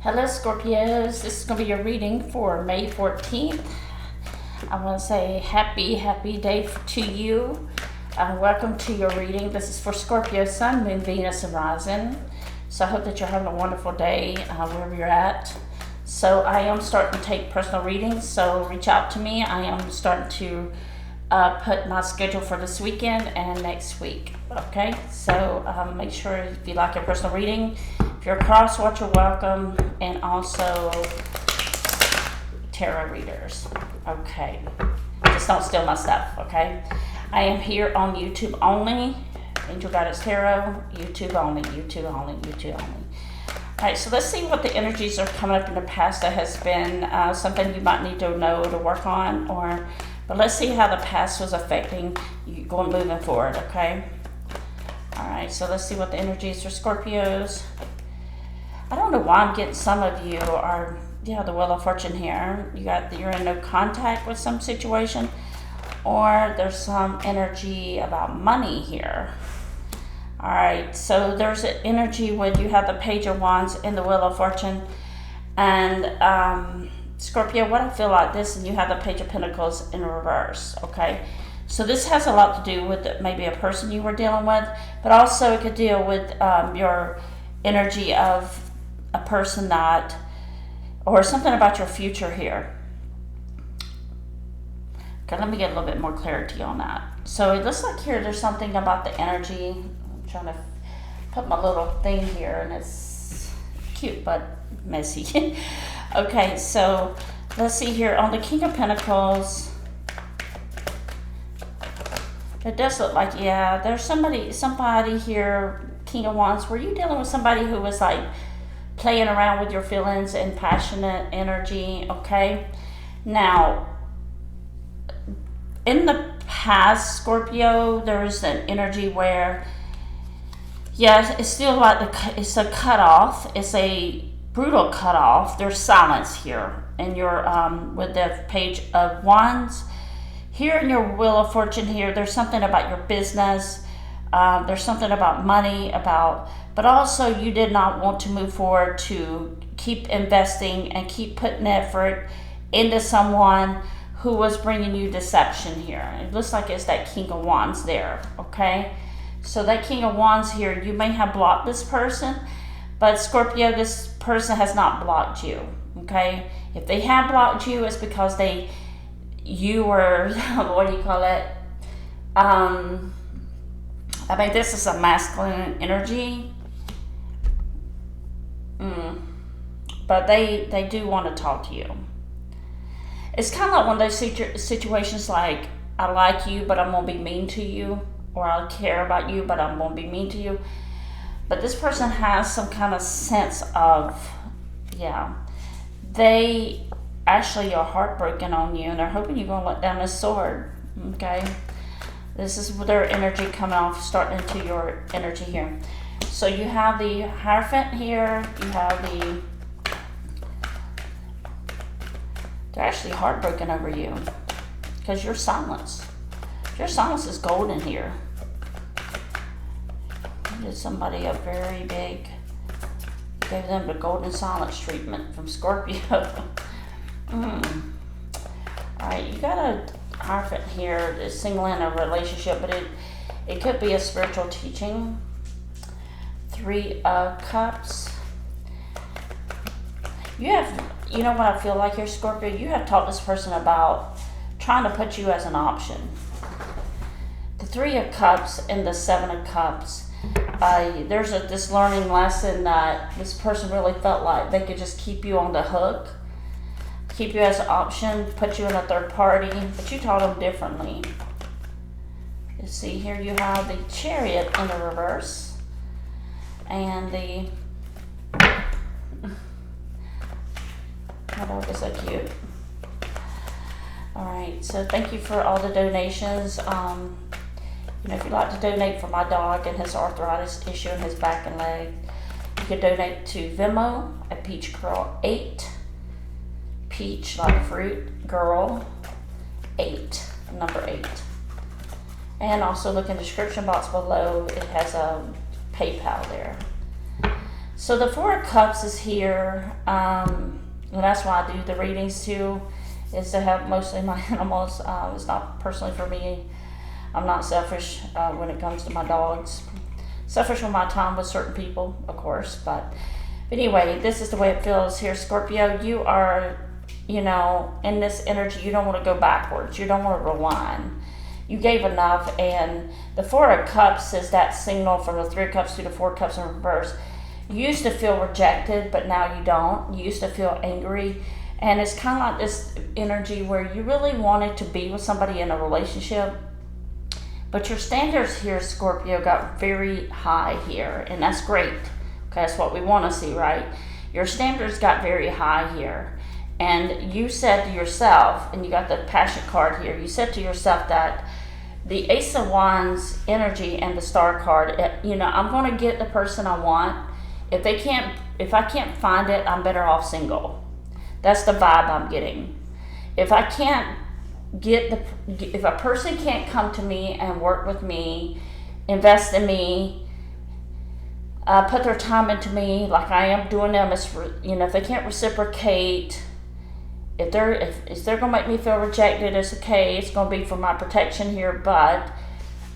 Hello Scorpios, this is going to be your reading for May 14th. I want to say happy day to you. Welcome to your reading. This is for Scorpio, Sun, Moon, Venus, and Rising. So I hope that you're having a wonderful day wherever you're at. So I am starting to take personal readings, so reach out to me. I am starting to put my schedule for this weekend and next week. Okay, so make sure if you like your personal reading, if you're a cross watcher, welcome, and also tarot readers. Okay, just don't steal my stuff. Okay, I am here on YouTube only. Angel Guidance Tarot, YouTube only. All right, so let's see what the energies are coming up in the past that has been something you might need to know to work on, but let's see how the past was affecting you moving forward, okay? All right, so let's see what the energies for Scorpios. I don't know why I'm getting some of you are, the Wheel of Fortune here. You're in no contact with some situation, or there's some energy about money here. All right, so there's an energy when you have the Page of Wands and the Wheel of Fortune, and Scorpio, what I feel like this, and you have the Page of Pentacles in reverse, okay? So this has a lot to do with maybe a person you were dealing with, but also it could deal with your energy of a person that, or something about your future here. Okay, let me get a little bit more clarity on that. So it looks like here there's something about the energy. I'm trying to put my little thing here, and it's cute but messy. Okay, so let's see here on the King of Pentacles. It does look like, yeah, there's somebody here, King of Wands. Were you dealing with somebody who was like playing around with your feelings and passionate energy? Okay, now in the past, Scorpio, there's an energy where, yeah, it's still like it's a cutoff. It's a brutal cutoff. There's silence here, and you're with the Page of Wands. Here in your Wheel of Fortune here, there's something about your business. There's something about money, but also you did not want to move forward to keep investing and keep putting effort into someone who was bringing you deception here. It looks like it's that King of Wands there, okay? So that King of Wands here, you may have blocked this person, but Scorpio, this person has not blocked you, okay? If they have blocked you, it's because you were, what do you call it? I mean, this is a masculine energy. But they do want to talk to you. It's kind of like one of those situations like, I like you, but I'm going to be mean to you. Or I care about you, but I'm going to be mean to you. But this person has some kind of sense of, yeah, they actually are heartbroken on you, and they're hoping you're going to let down this sword, okay? This is their energy coming off, starting into your energy here. So you have the Hierophant here, you have they're actually heartbroken over you because your silence is golden here. Did somebody a very big, gave them the golden silence treatment from Scorpio. Alright, you got a Hierophant here that's single in a relationship, but it could be a spiritual teaching. Three of Cups. You know what I feel like here, Scorpio? You have taught this person about trying to put you as an option. The Three of Cups and the Seven of Cups. There's this learning lesson that this person really felt like they could just keep you on the hook, keep you as an option, put you in a third party, but you taught them differently. You see here you have the Chariot in the reverse, and the, my dog is so cute. Alright, so thank you for all the donations. If you'd like to donate for my dog and his arthritis issue in his back and leg, you can donate to Venmo at Peach Girl 8. Peach like fruit, girl 8, number 8. And also look in the description box below. It has a PayPal there. So the Four of Cups is here, and that's why I do the readings too, is to have mostly my animals. It's not personally for me. I'm not selfish when it comes to my dogs. Selfish with my time with certain people, of course, but anyway, this is the way it feels here, Scorpio. You are, in this energy, you don't want to go backwards. You don't want to rewind. You gave enough, and the Four of Cups is that signal from the Three of Cups to the Four of Cups in reverse. You used to feel rejected, but now you don't. You used to feel angry, and it's kind of like this energy where you really wanted to be with somebody in a relationship, but your standards here, Scorpio, got very high here, and that's great. Okay, that's what we want to see, right? Your standards got very high here, and you said to yourself, and you got the Passion card here, you said to yourself that the Ace of Wands energy and the Star card, I'm going to get the person I want. If I can't find it, I'm better off single. That's the vibe I'm getting. If a person can't come to me and work with me, invest in me, put their time into me like I am doing them, if they can't reciprocate, if they're gonna make me feel rejected, it's okay. It's gonna be for my protection here, but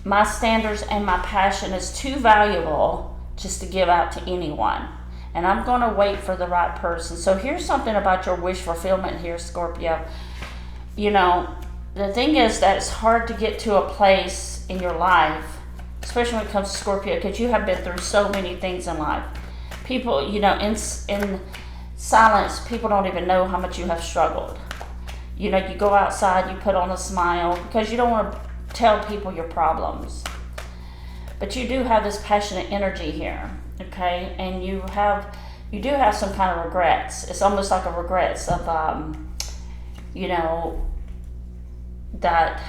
my standards and my passion is too valuable just to give out to anyone, and I'm gonna wait for the right person. So here's something about your wish fulfillment here, Scorpio. The thing is that it's hard to get to a place in your life, especially when it comes to Scorpio, because you have been through so many things in life. People, in silence, people don't even know how much you have struggled. You go outside, you put on a smile because you don't want to tell people your problems. But you do have this passionate energy here, okay? And you do have some kind of regrets. It's almost like a regrets of, that,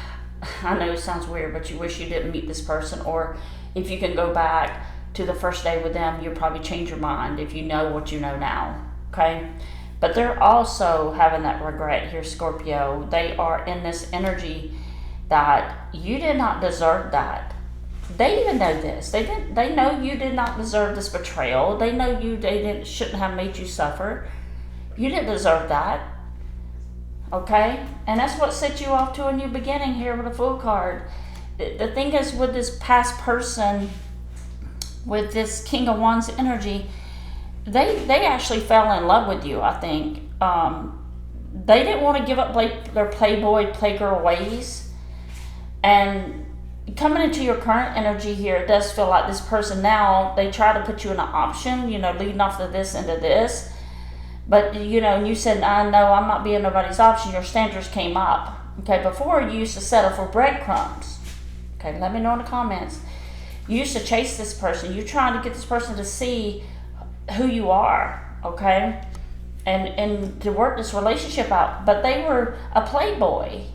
I know it sounds weird, but you wish you didn't meet this person, or if you can go back to the first day with them, you'll probably change your mind if you know what you know now, okay? But they're also having that regret here, Scorpio. They are in this energy that you did not deserve that. They even know this. They know you did not deserve this betrayal. They know shouldn't have made you suffer. You didn't deserve that. Okay? And that's what set you off to a new beginning here with a Fool card. The thing is, with this past person, with this King of Wands energy, they actually fell in love with you, I think. They didn't want to give up their playboy, playgirl ways. And coming into your current energy here, it does feel like this person now, they try to put you in an option, leading off of this into this. But, and you said, I know I'm not being nobody's option. Your standards came up. Okay, before you used to settle for breadcrumbs. Okay, let me know in the comments. You used to chase this person. You're trying to get this person to see who you are, okay? And to work this relationship out. But they were a playboy,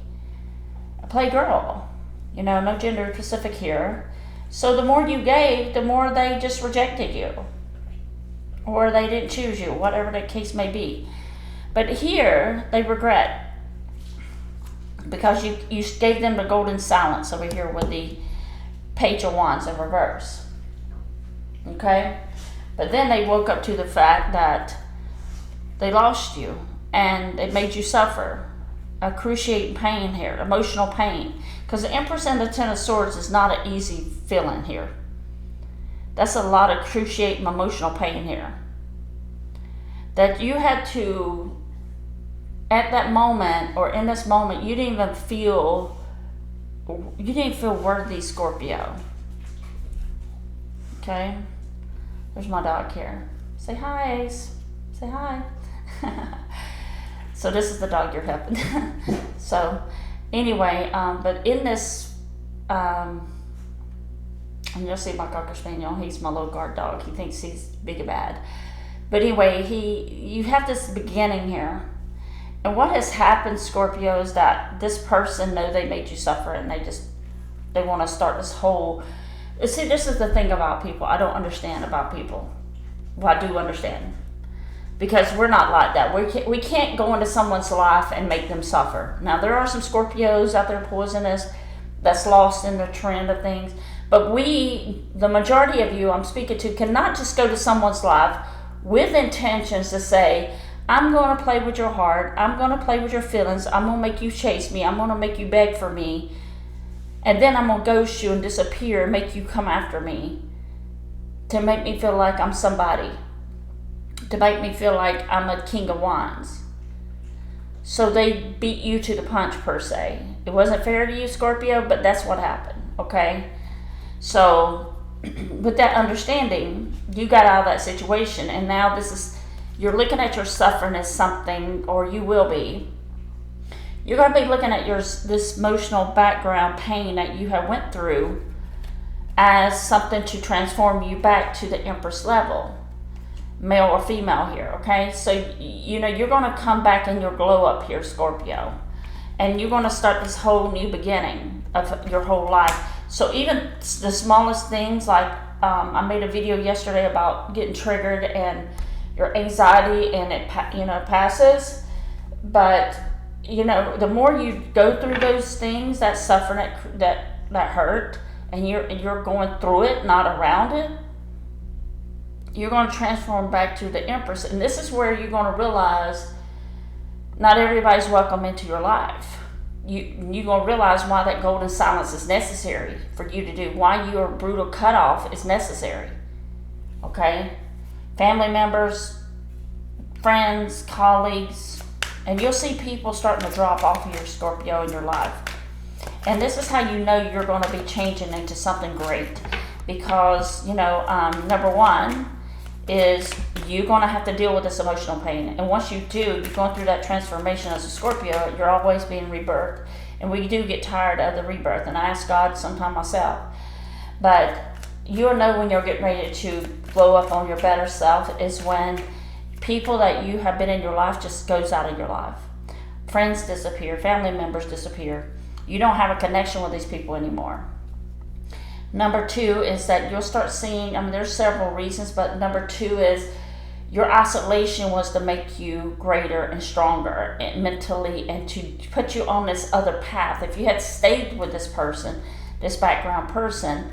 a playgirl. No gender specific here. So the more you gave, the more they just rejected you. Or they didn't choose you, whatever the case may be. But here, they regret. Because you gave them the golden silence over here with the Page of Wands in reverse. Okay? But then they woke up to the fact that they lost you. And it made you suffer. Excruciating pain here, emotional pain. Because the Empress and the Ten of Swords is not an easy feeling here. That's a lot of excruciating emotional pain here. That you had to, at that moment, or in this moment, you didn't even feel worthy, Scorpio. Okay? There's my dog here. Say hi, Ace. Say hi. So this is the dog you're helping. So, anyway, but in this, and you'll see my Cocker Spaniel, he's my little guard dog. He thinks he's big and bad. But anyway, you have this beginning here. And what has happened, Scorpio, is that this person know they made you suffer, and they want to start this whole, see, this is the thing about people. I don't understand about people. Well, I do understand. Because we're not like that. We can't go into someone's life and make them suffer. Now, there are some Scorpios out there poisonous that's lost in the trend of things. But the majority of you I'm speaking to, cannot just go to someone's life with intentions to say, I'm going to play with your heart, I'm going to play with your feelings, I'm going to make you chase me, I'm going to make you beg for me, and then I'm going to ghost you and disappear and make you come after me to make me feel like I'm somebody, to make me feel like I'm a king of wands. So they beat you to the punch, per se. It wasn't fair to you, Scorpio, but that's what happened, okay? So with that understanding, you got out of that situation, and now you're looking at your suffering as something, or you will be. You're going to be looking at this emotional background pain that you have went through as something to transform you back to the Empress level, male or female here, okay? So, you're going to come back in your glow up here, Scorpio, and you're going to start this whole new beginning of your whole life. So even the smallest things, like I made a video yesterday about getting triggered and your anxiety, and it passes, but the more you go through those things, that suffering, that hurt, and you're going through it, not around it, you're going to transform back to the Empress. And this is where you're going to realize not everybody's welcome into your life. You're going to realize why that golden silence is necessary for you to do, why your brutal cutoff is necessary, okay? Family members, friends, colleagues, and you'll see people starting to drop off of your Scorpio in your life. And this is how you know you're going to be changing into something great, because, number one is you're going to have to deal with this emotional pain. And once you do, you're going through that transformation as a Scorpio, you're always being rebirthed. And we do get tired of the rebirth, and I ask God sometime myself. But you'll know when you're getting ready to blow up on your better self is when people that you have been in your life just goes out of your life. Friends disappear, family members disappear. You don't have a connection with these people anymore. Number two is that you'll start seeing, there's several reasons, but number two is your isolation was to make you greater and stronger mentally, and to put you on this other path. If you had stayed with this person, this background person,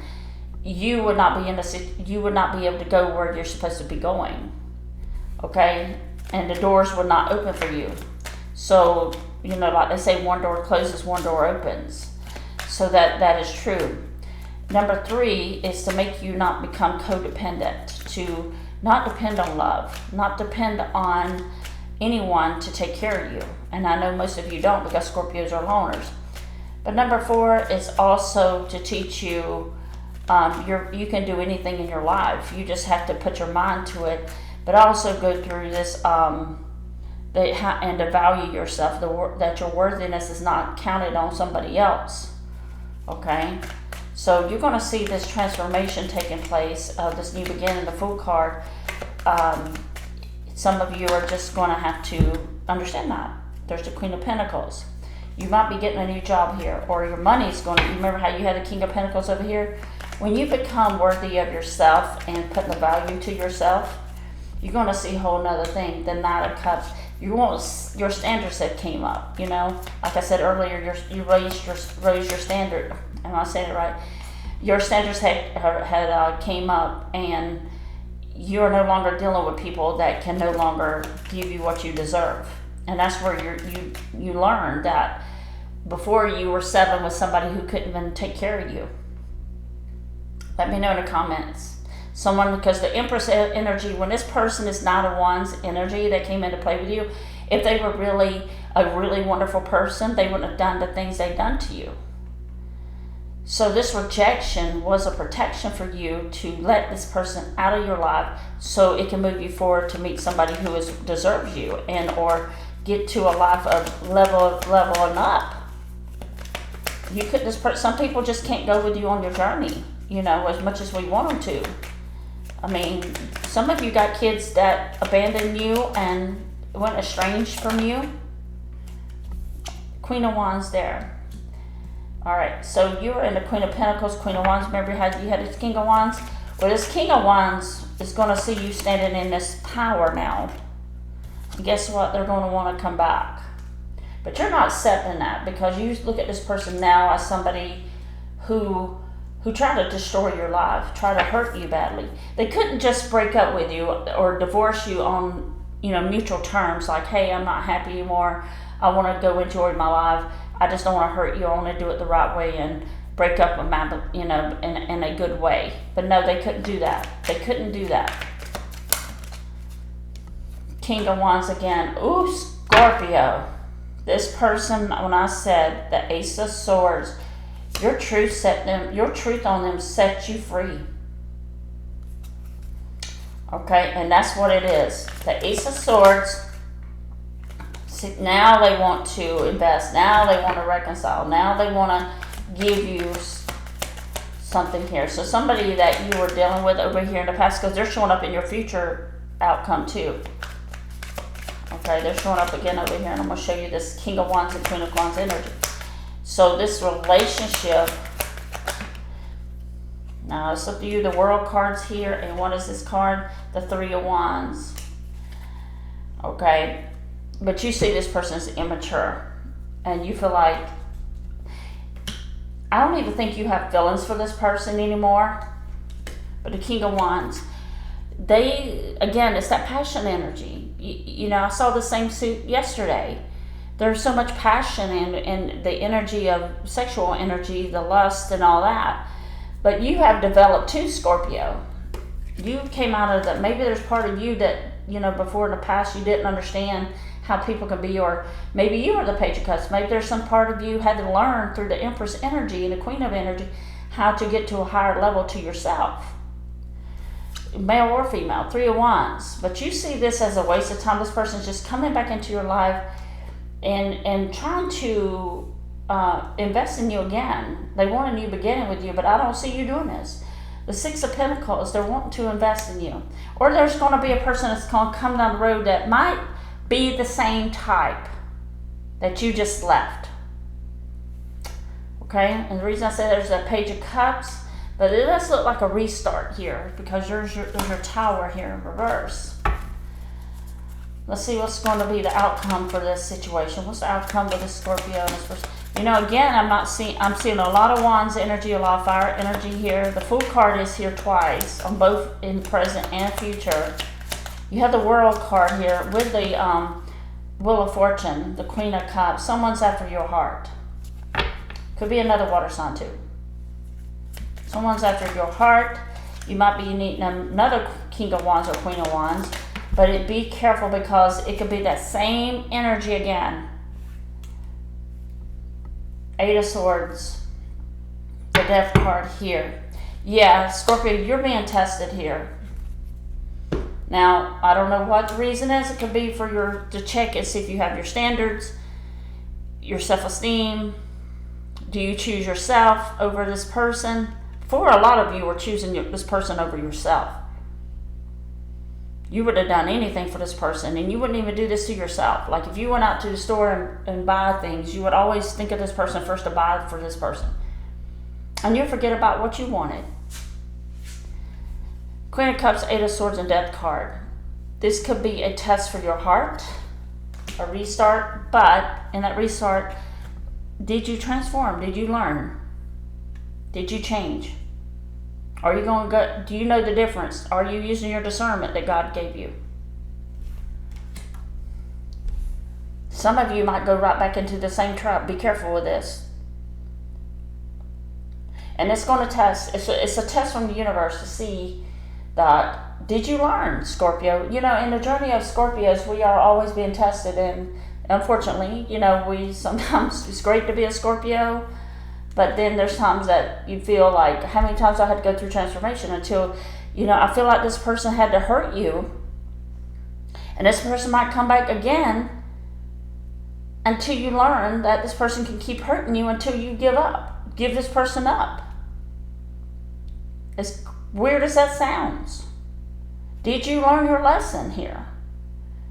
you would not be able to go where you're supposed to be going, okay? And the doors would not open for you. So, like they say, one door closes, one door opens. So that is true. Number three is to make you not become codependent, to not depend on love, not depend on anyone to take care of you. And I know most of you don't, because Scorpios are loners. But number four is also to teach you you can do anything in your life. You just have to put your mind to it, but also go through this and to value yourself, that your worthiness is not counted on somebody else, okay? So you're going to see this transformation taking place, this new beginning, the Fool card. Some of you are just going to have to understand that. There's the Queen of Pentacles. You might be getting a new job here, or your money's going to, remember how you had the King of Pentacles over here? When you become worthy of yourself and putting the value to yourself, you're going to see a whole nother thing, the Knight of Cups. Your standards that came up, Like I said earlier, you raised your standard. Am I saying it right? Your standards had came up, and you're no longer dealing with people that can no longer give you what you deserve. And that's where you learn that before you were settling with somebody who couldn't even take care of you. Let me know in the comments. Because the Empress energy, when this person is not a one's energy that came in to play with you, if they were really a really wonderful person, they wouldn't have done the things they've done to you. So this rejection was a protection for you to let this person out of your life, so it can move you forward to meet somebody who deserves you, and or get to a life of leveling up. Some people just can't go with you on your journey, as much as we want them to. Some of you got kids that abandoned you and went estranged from you. Queen of Wands there. All right, so you were in the Queen of Pentacles, Queen of Wands. Remember how you had this King of Wands? Well, this King of Wands is going to see you standing in this power now. And guess what? They're going to want to come back. But you're not accepting that, because you look at this person now as somebody who who try to destroy your life, try to hurt you badly. They couldn't just break up with you or divorce you on, mutual terms, like, hey, I'm not happy anymore, I want to go enjoy my life, I just don't want to hurt you, I want to do it the right way and break up with my, in a good way. But no, they couldn't do that. They couldn't do that. King of Wands again. Ooh, Scorpio. This person, when I said the Ace of Swords, your truth on them set you free. Okay, and that's what it is. The Ace of Swords. See, now they want to invest. Now they want to reconcile. Now they want to give you something here. So somebody that you were dealing with over here in the past, because they're showing up in your future outcome too. Okay, they're showing up again over here, and I'm going to show you this King of Wands and Queen of Wands energy. So this relationship, now it's up to you, the World card's here, and what is this card? The Three of Wands. Okay, but you see this person is immature, and you feel like, I don't even think you have feelings for this person anymore. But the King of Wands, again, it's that passion energy. I saw the same suit yesterday. There's so much passion and the energy of sexual energy, the lust and all that. But you have developed too, Scorpio. You came out of that. Maybe there's part of you that, before in the past you didn't understand how people can be, or maybe you were the Page of Cups. Maybe there's some part of you had to learn through the Empress energy and the Queen of energy how to get to a higher level to yourself. Male or female, Three of Wands. But you see this as a waste of time. This person's just coming back into your life and trying to invest in you again. They want a new beginning with you, but I don't see you doing this. The Six of Pentacles, they're wanting to invest in you. Or there's going to be a person that's going to come down the road that might be the same type that you just left. Okay, and the reason I say there's a Page of Cups, but it does look like a restart here because there's your Tower here in reverse. Let's see what's going to be the outcome for this situation. What's the outcome for this Scorpio and this person? Again, I'm seeing a lot of Wands energy, a lot of fire energy here. The Fool card is here twice, on both in present and future. You have the World card here with the Wheel of Fortune, the Queen of Cups. Someone's after your heart. Could be another water sign too. Someone's after your heart. You might be needing another King of Wands or Queen of Wands. But be careful because it could be that same energy again. Eight of Swords. The Death card here. Yeah, Scorpio, you're being tested here. Now, I don't know what the reason is. It could be to check and see if you have your standards, your self-esteem. Do you choose yourself over this person? For a lot of you are choosing this person over yourself. You would have done anything for this person, and you wouldn't even do this to yourself. Like if you went out to the store and buy things, you would always think of this person first to buy for this person. And you forget about what you wanted. Queen of Cups, Eight of Swords, and Death card. This could be a test for your heart, a restart, but in that restart, did you transform? Did you learn? Did you change? Are you going to go? Do you know the difference? Are you using your discernment that God gave you? Some of you might go right back into the same trap. Be careful with this. And it's going to test. It's a test from the universe to see that, did you learn, Scorpio? In the journey of Scorpios, we are always being tested. And unfortunately, we sometimes, it's great to be a Scorpio. But then there's times that you feel like, how many times I had to go through transformation until, I feel like this person had to hurt you. And this person might come back again until you learn that this person can keep hurting you until you give up. Give this person up. As weird as that sounds. Did you learn your lesson here?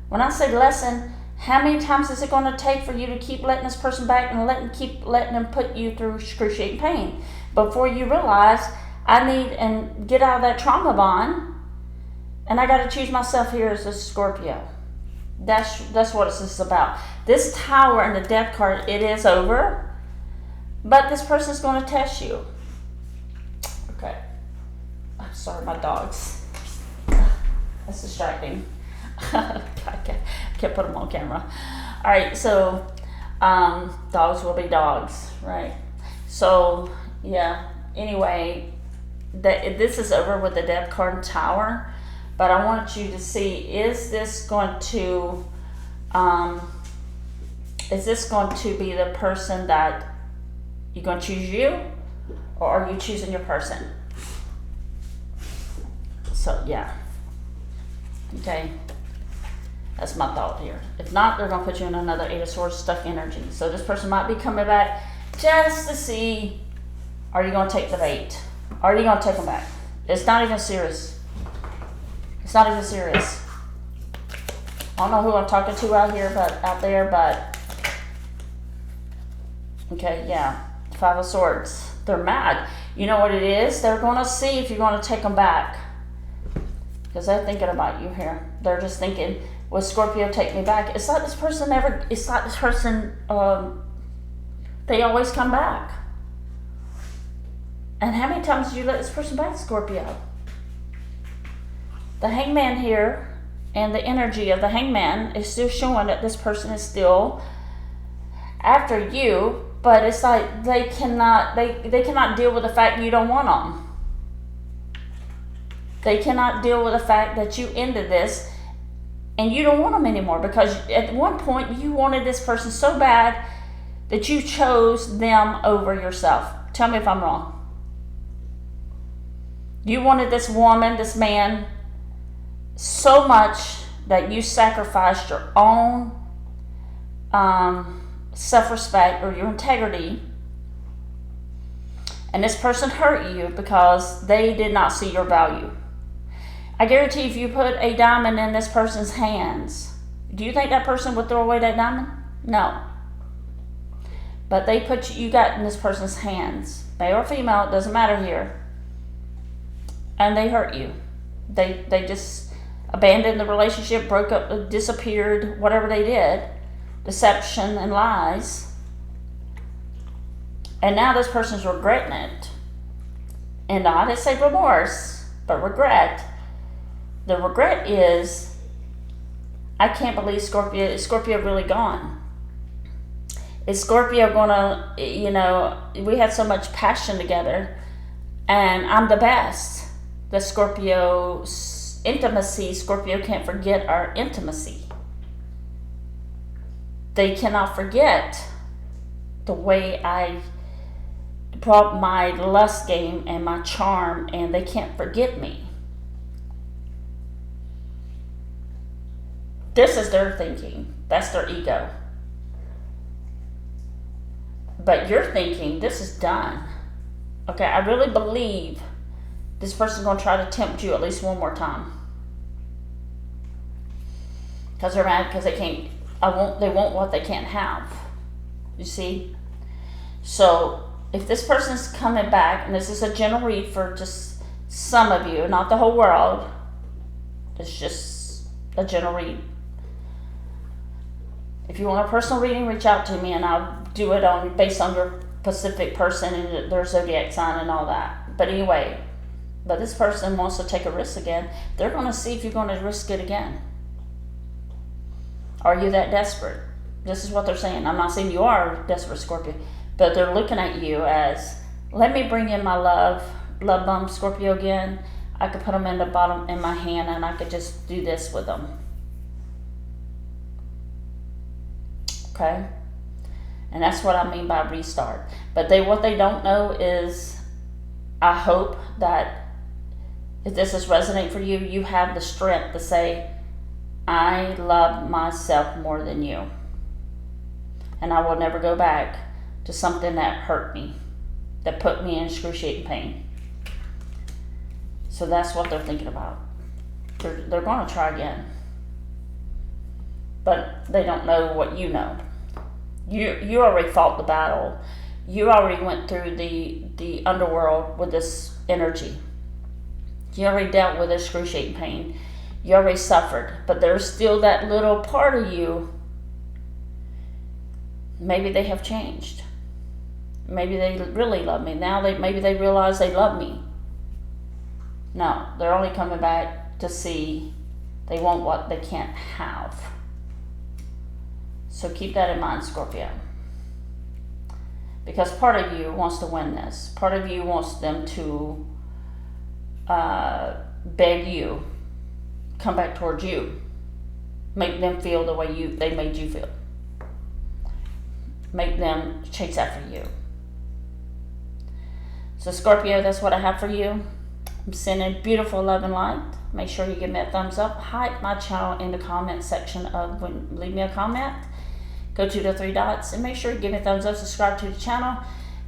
When I say lesson, how many times is it going to take for you to keep letting this person back and keep letting them put you through excruciating pain before you realize I need and get out of that trauma bond, and I got to choose myself here as a Scorpio. That's what this is about. This Tower and the Death card, it is over, but this person's going to test you. Sorry, my dogs. That's distracting. I can't put them on camera. All right, so dogs will be dogs, right? So yeah. Anyway, this is over with the Death card and Tower, but I want you to see: is this going to be the person that you're going to choose you, or are you choosing your person? So yeah. Okay. That's my thought here. If not, they're going to put you in another Eight of Swords stuck energy. So this person might be coming back just to see, are you going to take the bait? Are you going to take them back? It's not even serious. It's not even serious. I don't know who I'm talking to out there, but okay, yeah. Five of Swords. They're mad. You know what it is? They're going to see if you're going to take them back. Because they're thinking about you here. They're just thinking, will Scorpio take me back? It's like this person they always come back. And how many times did you let this person back, Scorpio? The Hangman here, and the energy of the Hangman is still showing that this person is still after you, but it's like they cannot deal with the fact you don't want them. They cannot deal with the fact that you ended this and you don't want them anymore, because at one point you wanted this person so bad that you chose them over yourself. Tell me if I'm wrong. You wanted this woman, this man, so much that you sacrificed your own self-respect or your integrity, and this person hurt you because they did not see your value. I guarantee if you put a diamond in this person's hands, do you think that person would throw away that diamond? No. But you got in this person's hands, male or female, it doesn't matter here, and they hurt you. They just abandoned the relationship, broke up, disappeared, whatever they did, deception and lies. And now this person's regretting it. And I didn't say remorse, but regret. The regret is, I can't believe is Scorpio really gone? Is Scorpio gonna, we had so much passion together, and I'm the best. The Scorpio's intimacy, Scorpio can't forget our intimacy. They cannot forget the way I brought my lust game and my charm, and they can't forget me. This is their thinking. That's their ego. But you're thinking, this is done. Okay, I really believe this person's going to try to tempt you at least one more time. Because they're mad because they want what they can't have. You see? So, if this person's coming back, and this is a general read for just some of you, not the whole world, it's just a general read. If you want a personal reading, reach out to me and I'll do it based on your specific person and their zodiac sign and all that. But anyway, this person wants to take a risk again. They're going to see if you're going to risk it again. Are you that desperate? This is what they're saying. I'm not saying you are desperate, Scorpio, but they're looking at you as, let me bring in my love bum Scorpio again. I could put them in the bottom in my hand and I could just do this with them. Okay? And that's what I mean by restart. But what they don't know is, I hope that if this is resonating for you, you have the strength to say, I love myself more than you. And I will never go back to something that hurt me, that put me in excruciating pain. So that's what they're thinking about. They're going to try again. But they don't know what you know. You already fought the battle. You already went through the underworld with this energy. You already dealt with excruciating pain. You already suffered. But there's still that little part of you. Maybe they have changed. Maybe they really love me. Now maybe they realize they love me. No, they're only coming back to see. They want what they can't have. So keep that in mind, Scorpio. Because part of you wants to win this. Part of you wants them to beg you, come back towards you. Make them feel the way they made you feel. Make them chase after you. So Scorpio, that's what I have for you. I'm sending beautiful love and light. Make sure you give me a thumbs up. Hype my channel in the comment section leave me a comment. Go to the 3 dots and make sure you give me a thumbs up. Subscribe to the channel.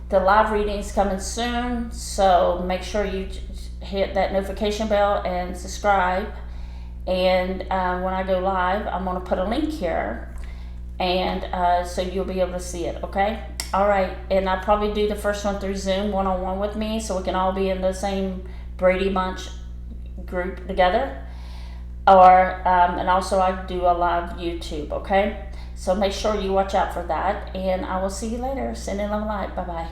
The live reading is coming soon, so make sure you hit that notification bell and subscribe. And when I go live, I'm going to put a link here, and so you'll be able to see it. Okay. All right, and I'll probably do the first one through Zoom one-on-one with me, so we can all be in the same Brady Bunch group together. Or and also I do a live YouTube. Okay, so make sure you watch out for that, and I will see you later. Sending love and light. Bye bye.